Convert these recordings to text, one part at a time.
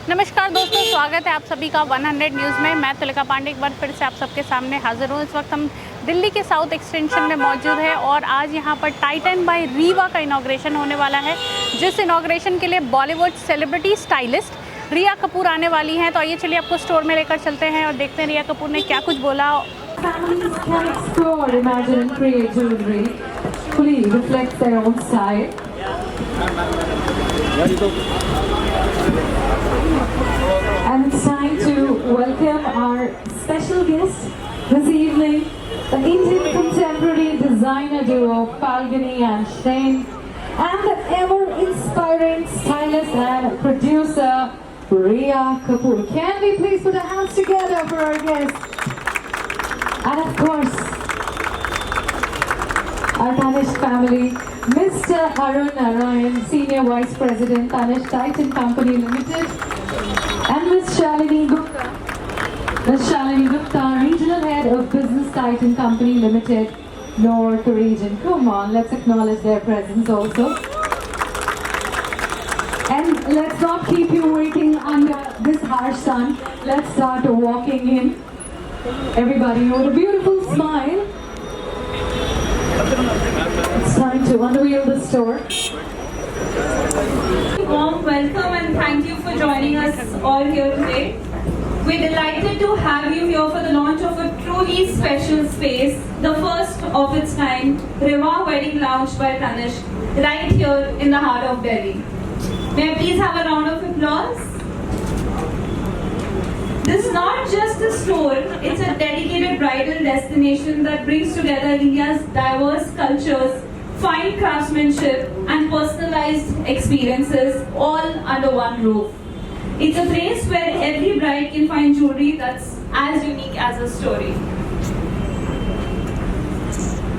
नमस्कार दोस्तों, स्वागत है आप सभी का 100 न्यूज़ में। मैं तुलिका पांडे एक बार फिर से आप सबके सामने हाजिर हूँ। इस वक्त हम दिल्ली के साउथ एक्सटेंशन में मौजूद है और आज यहाँ पर टाइटन बाय रीवा का इनाग्रेशन होने वाला है, जिस इनाग्रेशन के लिए बॉलीवुड सेलिब्रिटी स्टाइलिस्ट रिया कपूर आने वाली हैं। तो आइए चलिए आपको स्टोर में लेकर चलते हैं और देखते हैं रिया कपूर ने क्या कुछ बोला। And it's time to welcome our special guest this evening, the Indian contemporary designer duo Falguni and Shane, and the ever-inspiring stylist and producer Rhea Kapoor. Can we please put our hands together for our guest? And of course, our Tanishq family, Mr. Arun Narayan, Senior Vice President, Tanishq Titan Company Limited, and Ms. Shalini Gupta. Ms. Shalini Gupta, Regional Head of Business Titan Company Limited, North Region. Come on, let's acknowledge their presence also. And let's not keep you waiting under this harsh sun. Let's start walking in. Everybody with a beautiful smile. It's time to unveil the store. Warm welcome and thank you for joining us all here today. We're delighted to have you here for the launch of a truly special space, the first of its kind, Rivaah Wedding Lounge by Tanishq, right here in the heart of Delhi. May I please have a round of applause? This is not just a store, it's a dedicated bridal destination that brings together India's diverse cultures, fine craftsmanship and personalized experiences all under one roof. It's a place where every bride can find jewelry that's as unique as a story.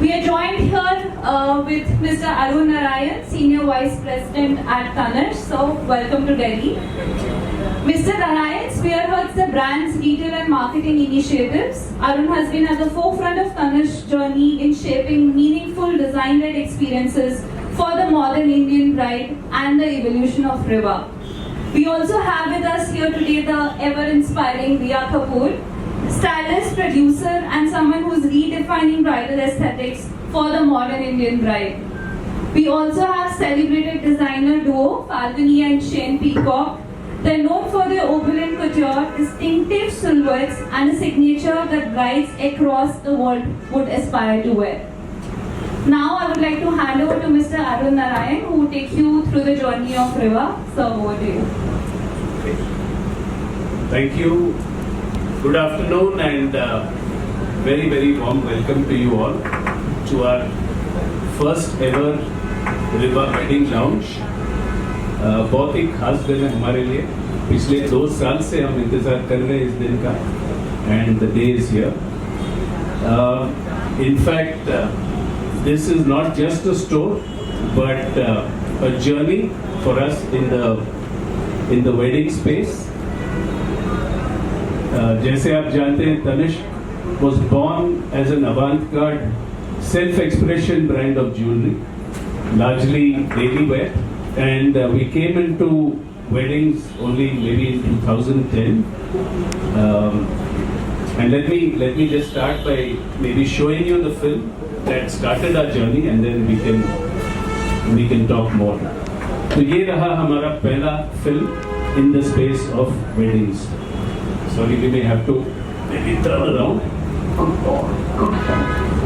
We are joined here with Mr. Arun Narayan, Senior Vice President at Tanishq. So, welcome to Delhi. Mr. Narayan spearheads the brand's retail and marketing initiatives. Arun has been at the forefront of Tanishq's journey in shaping meaningful design-led experiences for the modern Indian bride and the evolution of Rivaah. We also have with us here today the ever-inspiring Rhea Kapoor, stylist, producer, and someone who's redefining bridal aesthetics for the modern Indian bride. We also have celebrated designer duo Falguni and Shane Peacock. They're known for their opulent couture, distinctive silhouettes, and a signature that brides across the world would aspire to wear. Now I would like to hand over to Mr. Arun Narayan, who will take you through the journey of Rivaah. So over to you. Thank you. Good afternoon and very, very warm welcome to you all to our first ever Rivaah Wedding Lounge. बहुत ही खास दिन है हमारे लिए। पिछले 2 साल से हम इंतज़ार कर रहे हैं इस दिन का and the day is here. In fact, this is not just a store but a journey for us in the wedding space. जैसे आप जानते हैं, Tanishq was born as an avant-garde self-expression brand of jewelry, largely daily wear. And we came into weddings only maybe in 2010. And let me just start by maybe showing you the film that started our journey, and then we can talk more. So ये रहा हमारा पहला film in the space of weddings. Sorry, we may have to maybe turn around. Good boy, good son.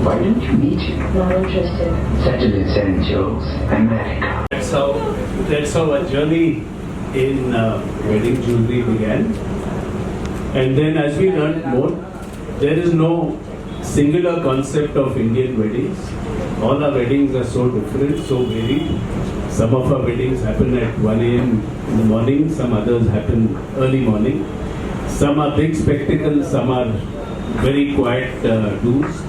Why didn't you meet him? Not interested. Settle in St. Joe's, America. That's how our journey in wedding jewelry began. And then as we learned more, there is no singular concept of Indian weddings. All our weddings are so different, so varied. Some of our weddings happen at 1 a.m. in the morning, some others happen early morning. Some are big spectacles, some are very quiet do's.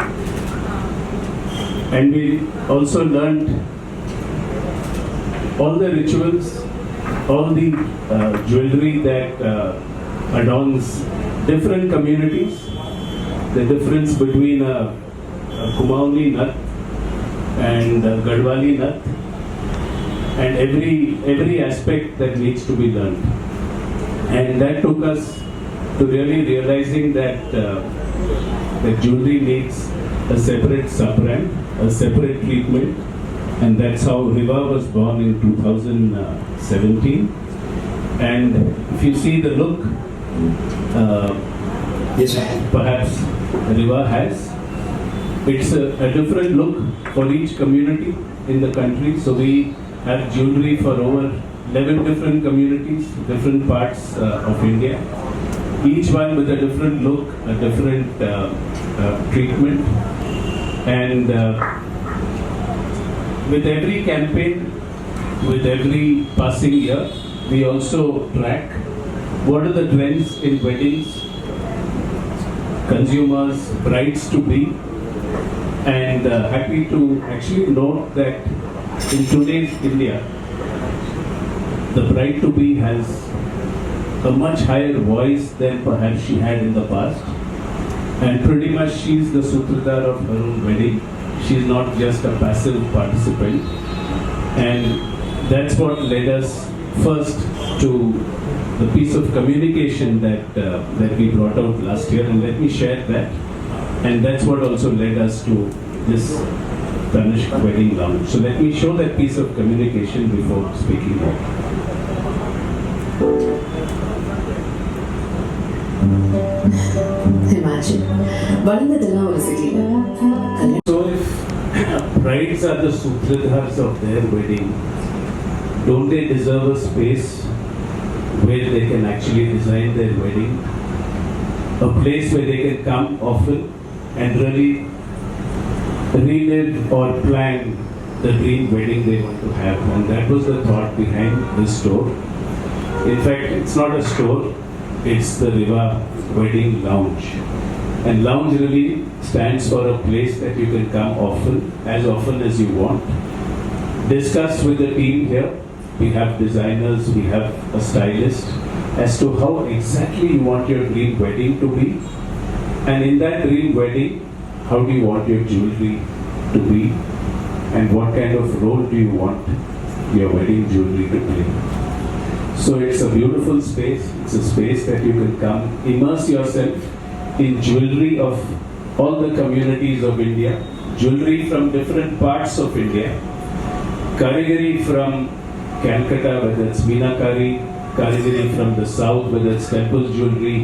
And we also learned all the rituals, all the jewelry that adorns different communities, the difference between a Kumauni nut and Gadwali nut, and every aspect that needs to be learned. And that took us to really realizing that the jewelry needs a separate sub-brand, a separate treatment, and that's how Rivaah was born in 2017. And if you see the look, perhaps Rivaah has, it's a different look for each community in the country. So we have jewelry for over 11 different communities, different parts of India. Each one with a different look, a different treatment. And with every campaign, with every passing year, we also track what are the trends in weddings, consumers, brides to be, and happy to actually note that in today's India, the bride to be has a much higher voice than perhaps she had in the past, and pretty much she's the sutradhar of her own wedding. She's not just a passive participant, and that's what led us first to the piece of communication that we brought out last year, and let me share that. And that's what also led us to this Tanishq wedding lounge. So let me show that piece of communication before speaking more. Imagine, വളർന്നതെല്ലാം ഒരു സിറ്റിയില്. So if brides are the sutradhars of their wedding, don't they deserve a space where they can actually design their wedding? A place where they can come often and really relive or plan the dream wedding they want to have. And that was the thought behind this store. In fact, it's not a store, it's the Rivaah Wedding Lounge. And lounge really stands for a place that you can come often as you want. Discuss with the team here. We have designers, we have a stylist as to how exactly you want your dream wedding to be. And in that dream wedding, how do you want your jewelry to be? And what kind of role do you want your wedding jewelry to play? So it's a beautiful space. It's a space that you can come, immerse yourself in jewelry of all the communities of India, jewelry from different parts of India, karigari from Calcutta, whether it's Meenakari, karigari from the south, whether it's temple jewelry,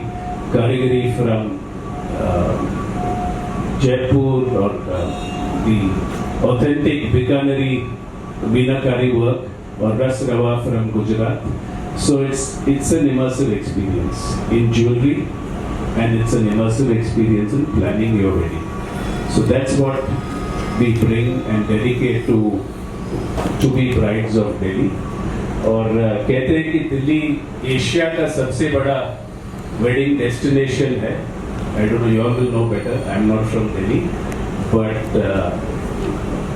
karigari from Jaipur or the authentic Bikaneri Meenakari work, or Ras Rawa from Gujarat. So it's an immersive experience in jewelry, and it's an immersive experience in planning your wedding. So that's what we bring and dedicate to be brides of Delhi. और कहते हैं कि Delhi Asia का सबसे बड़ा wedding destination है. I don't know, you all will know better. I'm not from Delhi, but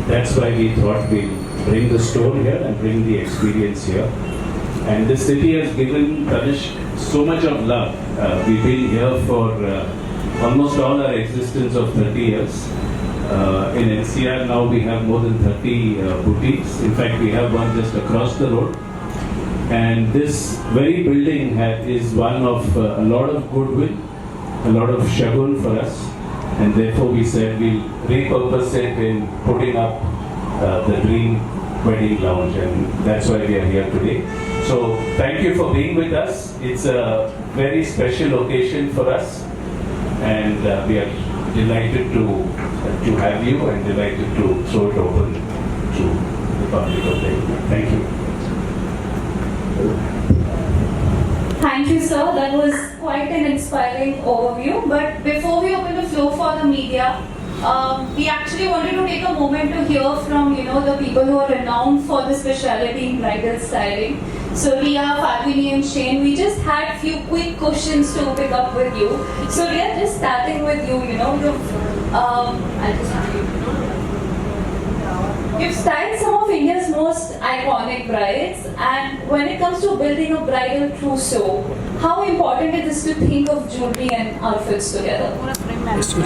that's why we thought we'll bring the store here and bring the experience here. And this city has given Tanishq so much of love. We've been here for almost all our existence of 30 years. In NCR now we have more than 30 boutiques. In fact, we have one just across the road. And this very building is one of a lot of goodwill, a lot of shagun for us. And therefore we said we'll repurpose it in putting up the Dream Wedding Lounge. And that's why we are here today. So thank you for being with us. It's a very special occasion for us, and we are delighted to have you and delighted to throw it open to the public of Delhi. Thank you. Thank you, sir. That was quite an inspiring overview. But before we open the floor for the media, we actually wanted to take a moment to hear from the people who are renowned for the specialty in bridal styling. So Rhea, Falguni and Shane, we just had few quick questions to pick up with you. So Rhea, just starting with you, you've styled some of India's most iconic brides, and when it comes to building a bridal trousseau, how important it is to think of jewelry and outfits together? Sure.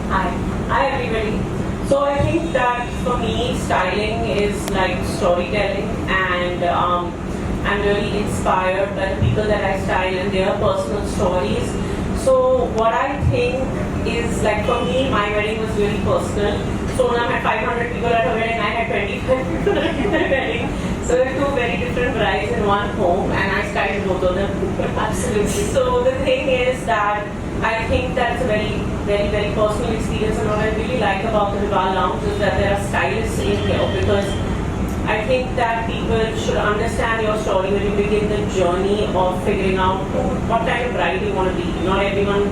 Hi everybody. So I think that for me, styling is like storytelling, and I'm really inspired by the people that I style and their personal stories. So what I think is, like, for me, my wedding was really personal. So when I had 500 people at a wedding, I had 25 people at a wedding. So there were two very different brides in one home, and I styled both of them. Absolutely. So the thing is that I think that's a very, very, very personal experience, and what I really like about the Rivaah Lounge is that there are stylists in here, because I think that people should understand your story when you begin the journey of figuring out what kind of bride you want to be. Not everyone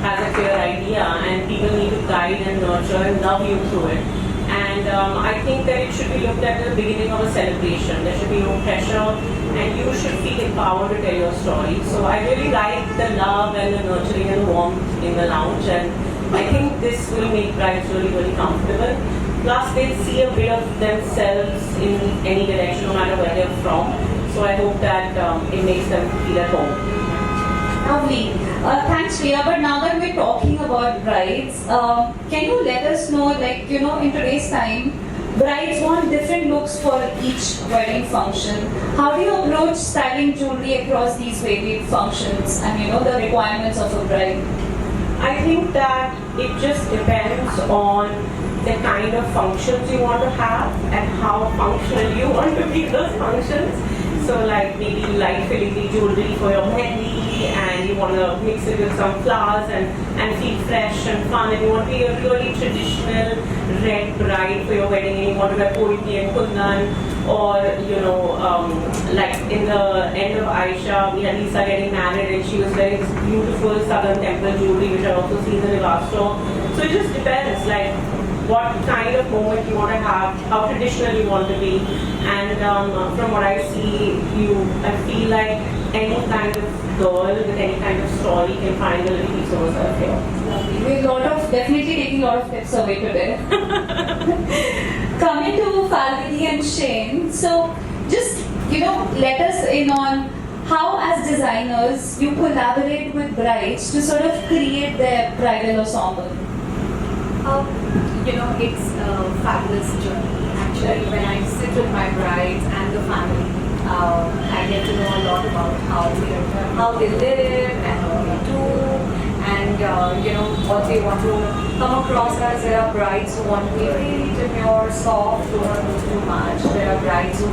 has a clear idea, and people need to guide and nurture and love you through it. And I think that it should be looked at the beginning of a celebration. There should be no pressure, and you should feel empowered to tell your story. So I really like the love and the nurturing and the warmth in the lounge, and I think this will make brides really, really comfortable. Plus, they'll see a bit of themselves in any direction, no matter where they're from. So I hope that it makes them feel at home. Lovely. Thanks, Rhea. But now that we're talking about brides, can you let us know, like, you know, in today's time, brides want different looks for each wedding function. How do you approach styling jewelry across these varied functions and, you know, the requirements of a bride? I think that it just depends on the kind of functions you want to have and how functional you want to be those functions. So like maybe you like filigree jewelry for your mehndi, and you want to mix it with some flowers and feel fresh and fun, and you want to be a really traditional red bride for your wedding, and you want to wear poetry and kundan, or you know, like in the end of Aisha, we had Lisa getting married, and she was wearing this beautiful Southern Temple jewelry, which I've also seen in the Rivaah store. So it just depends, like what kind of moment you want to have, how traditional you want to be, and from what I see, I feel like any kind of girl with any kind of story can find a little piece of herself here. We're definitely taking a lot of tips away today. Coming to Falguni and Shane, so just, you know, let us in on how, as designers, you collaborate with brides to sort of create their bridal ensemble. You know, it's a fabulous journey. Actually, when I sit with my brides and the family, I get to know a lot about how they live and what they do, and you know, what they want to come across as. There are brides who want to be really demure, soft, don't want to do too much. There are brides who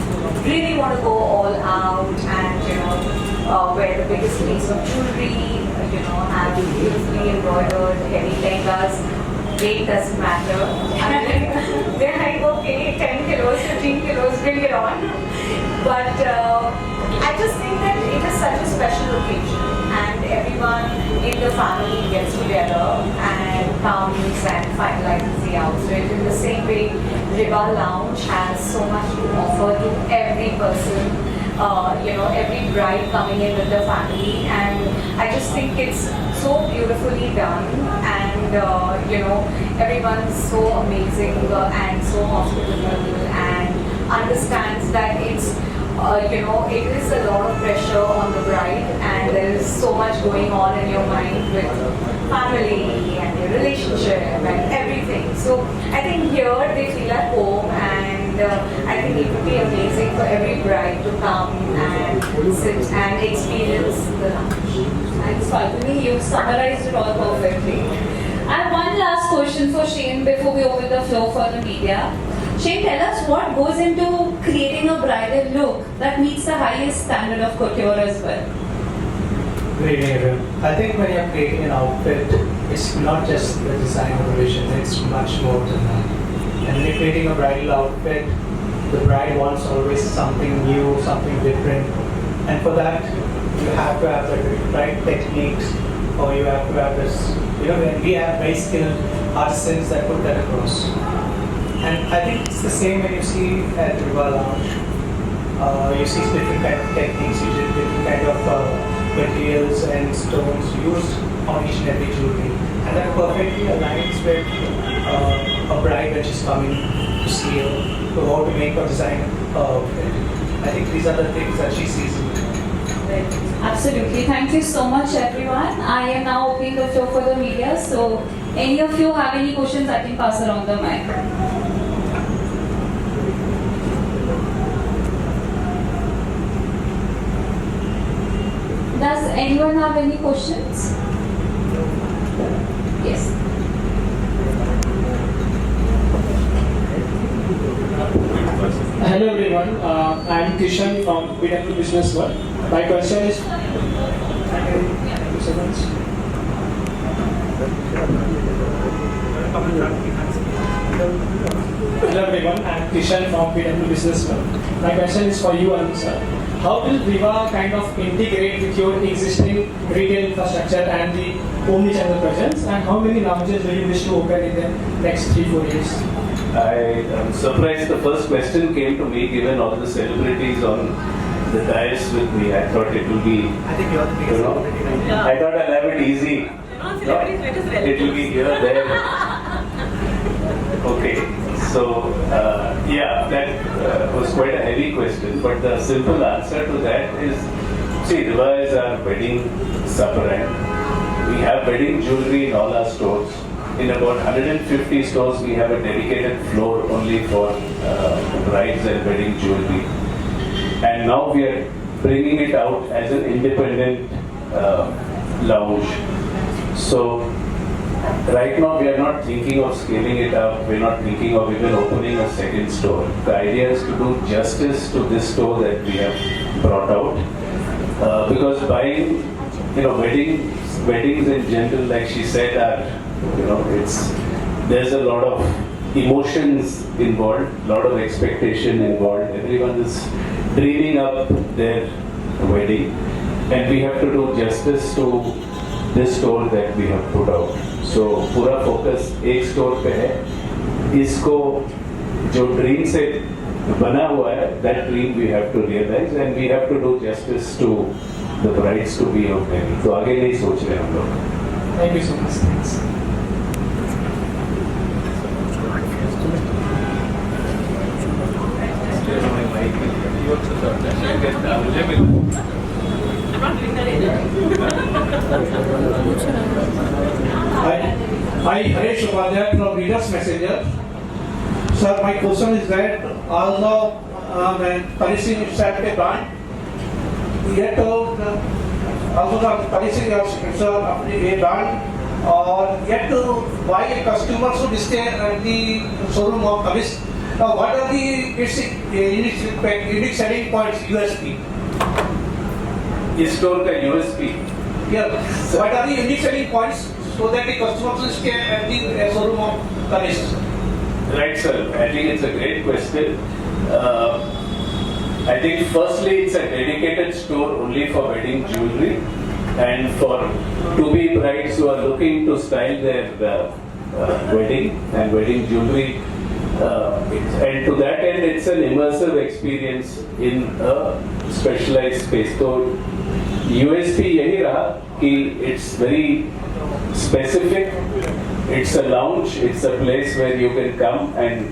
really want to go all out and, you know, wear the biggest piece of jewelry, you know, have beautifully embroidered heavy lehengas. Weight doesn't matter. I mean, they're like, okay, 10 kilos, 15 kilos, bring it on. But I just think that it is such a special occasion, and everyone in the family gets together and comes and finalizes the outfit. In the same way, Rivaah Lounge has so much to offer to every person. You know, every bride coming in with the family, and I just think it's so beautifully done, and you know, everyone's so amazing and so hospitable and understands that it's you know, it is a lot of pressure on the bride, and there is so much going on in your mind with family and your relationship and everything. So I think here they feel at home, and I think it would be amazing for every bride to come and sit and experience the lounge. Thanks, Falguni. You summarized it all perfectly. I have one last question for Shane before we open the floor for the media. Shane, tell us what goes into creating a bridal look that meets the highest standard of couture as well. Great evening, everyone. I think when you're creating an outfit, it's not just the design or the vision, it's much more than that. And when you're creating a bridal outfit, the bride wants always something new, something different. And for that, you have to have the right techniques, or you have to have this, you know, and we have very skilled artisans that put that across. And I think it's the same when you see at the Rivaah Lounge. You see different kind of techniques, you see different kind of materials and stones used on each and every jewelry. And that perfectly aligns with a bride when she's coming to see her, to how to make or design her outfit. I think these are the things that she sees in it. Absolutely. Thank you so much, everyone. I am now opening the floor for the media. So Any of you have any questions, I can pass around the mic. Does anyone have any questions? Yes. Hello everyone, I am Kishan from PW Business World. My question is, hello everyone, I am Kishan from PW Business World. My question is for you, Arun sir. How will Rivaah kind of integrate with your existing retail infrastructure and the omni-channel presence, and how many lounges will you wish to open in the next 3-4 years? I am surprised the first question came to me given all the celebrities on the dais with me. I thought it will be, I think you are the biggest celebrity right now. I thought I'll have it easy. It will be here, there. Okay, so yeah, that was quite a heavy question, but the simple answer to that is, see, Rivaah is our wedding sub-brand. We have wedding jewelry in all our stores. In about 150 stores, we have a dedicated floor only for brides and wedding jewelry. And now we are bringing it out as an independent lounge. So right now we are not thinking of scaling it up. We're not thinking of even opening a second store. The idea is to do justice to this store that we have brought out. Because buying, weddings in general, like she said, are, there's a lot of emotions involved, a lot of expectation involved. Everyone is dreaming up their wedding, and we have to do justice to this store that we have put out. So पूरा focus एक store पे है. इसको जो dream से बना हुआ है, that dream we have to realize, and we have to do justice to the brides to be of many. तो आगे नहीं सोच रहे हम लोग. Thank you so much. Thanks. Hi, Harish Upadhyay from Reader's Messenger. Sir, my question is that although Tanishq is a brand, yet also the Tanishq is a brand, or yet why customers should stay at the showroom of Tanishq? Now, what are its unique selling points, USP? इस store का USP. Yeah. What are the unique selling points so that the customers will stay at the showroom of Tanishq? Right, sir. I think it's a great question. I think firstly it's a dedicated store only for wedding jewelry and for to-be brides who are looking to style their wedding and wedding jewelry. And to that end, it's an immersive experience in a specialized space. So USP यही रहा कि it's very specific. It's a lounge. It's a place where you can come and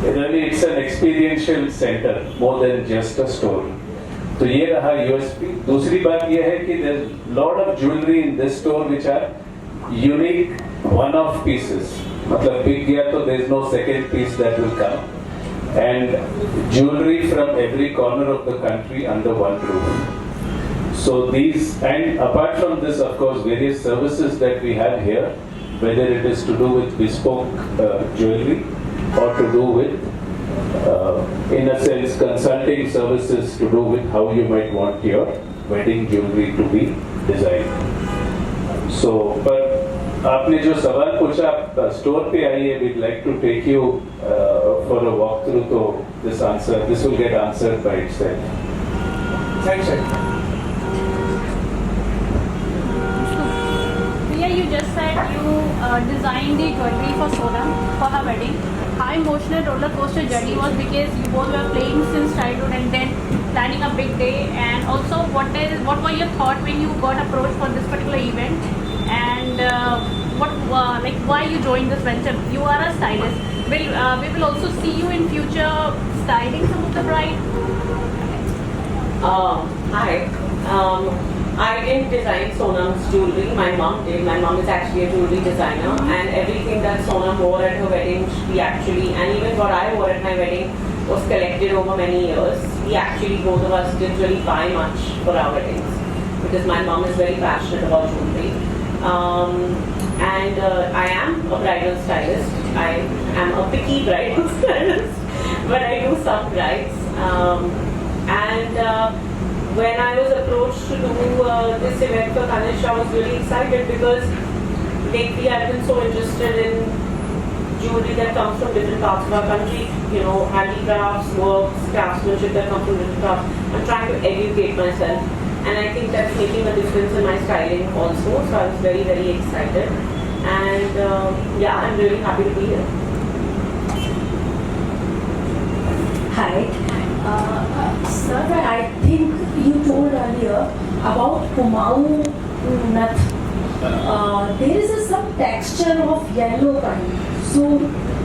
really it's an experiential center more than just a store. तो ये रहा USP. दूसरी बात ये है कि there's lot of jewelry in this store which are unique one-off pieces. मतलब बिक गया तो there's no second piece that will come. And jewelry from every corner of the country under one roof. So these, and apart from this, of course, various services that we have here, whether it is to do with bespoke jewelry or to do with, in a sense, consulting services to do with how you might want your wedding jewelry to be designed. So, but आपने जो सवाल पूछा, आप store पे आइए, we'd like to take you for a walkthrough. So this will get answered by itself. Thanks, sir. You just said you designed the jewelry for Sonam for her wedding. How emotional roller coaster journey was, because you both were playing since childhood and then planning a big day. And also, what were your thoughts when you got approached for this particular event? And why you joined this venture? You are a stylist. We will also see you in future styling some of the bride. Hi. I didn't design Sonam's jewelry, my mom did. My mom is actually a jewelry designer, and everything that Sonam wore at her wedding, we actually, and even what I wore at my wedding was collected over many years. We actually, both of us didn't really buy much for our weddings because my mom is very passionate about jewelry. And I am a bridal stylist. I am a picky bridal stylist, but I do some brides. When I was approached to do this event for Tanishq, I was really excited because lately I've been so interested in jewelry that comes from different parts of our country. You know, handicrafts, works, craftsmanship that comes from different parts. I'm trying to educate myself, and I think that's making a difference in my styling also. So I was very, very excited, and yeah, I'm really happy to be here. Hi. Sir, I think you told earlier about Kumaon nut. There is some texture of yellow kind. So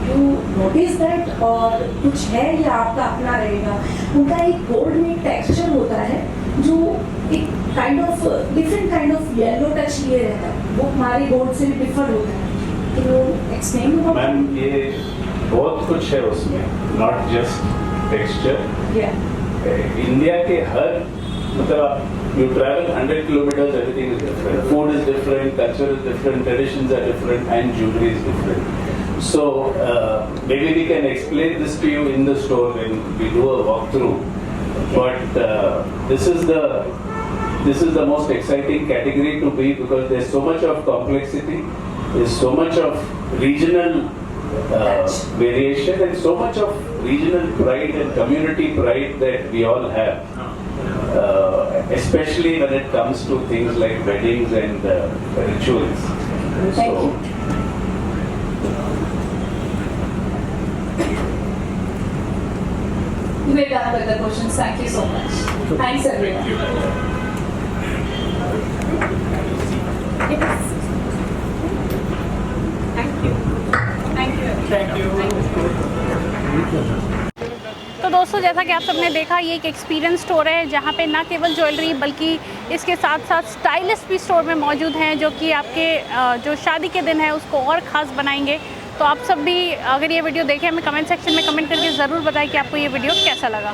you notice that और कुछ है या आपका अपना रहेगा? उनका एक gold में एक टेक्सचर होता है जो एक kind of different kind of yellow touch लिए रहता है. वो हमारे गोल्ड से भी डिफर होता है. Can you explain about? Ma'am ये बहुत कुछ है उसमें, not just texture. Yeah. India के हर मतलब you travel 100 kilometers, everything is different. Food is different, culture is different, traditions are different, and jewelry is different. So maybe we can explain this to you in the store when we do a walkthrough. But this is the most exciting category to be because there's so much of complexity, there's so much of regional variation, and so much of regional pride and community pride that we all have. Especially when it comes to things like weddings and rituals. Thank you. We're done with the questions. Thank you so much. Thanks everyone. तो दोस्तों, जैसा कि आप सबने देखा, ये एक experience store है जहाँ पे ना केवल ज्वेलरी बल्कि इसके साथ साथ स्टाइलिस्ट भी स्टोर में मौजूद हैं जो कि आपके जो शादी के दिन है उसको और ख़ास बनाएंगे। तो आप सब भी अगर ये वीडियो देखें, हमें कमेंट सेक्शन में कमेंट करके ज़रूर बताएं कि आपको ये वीडियो कैसा लगा।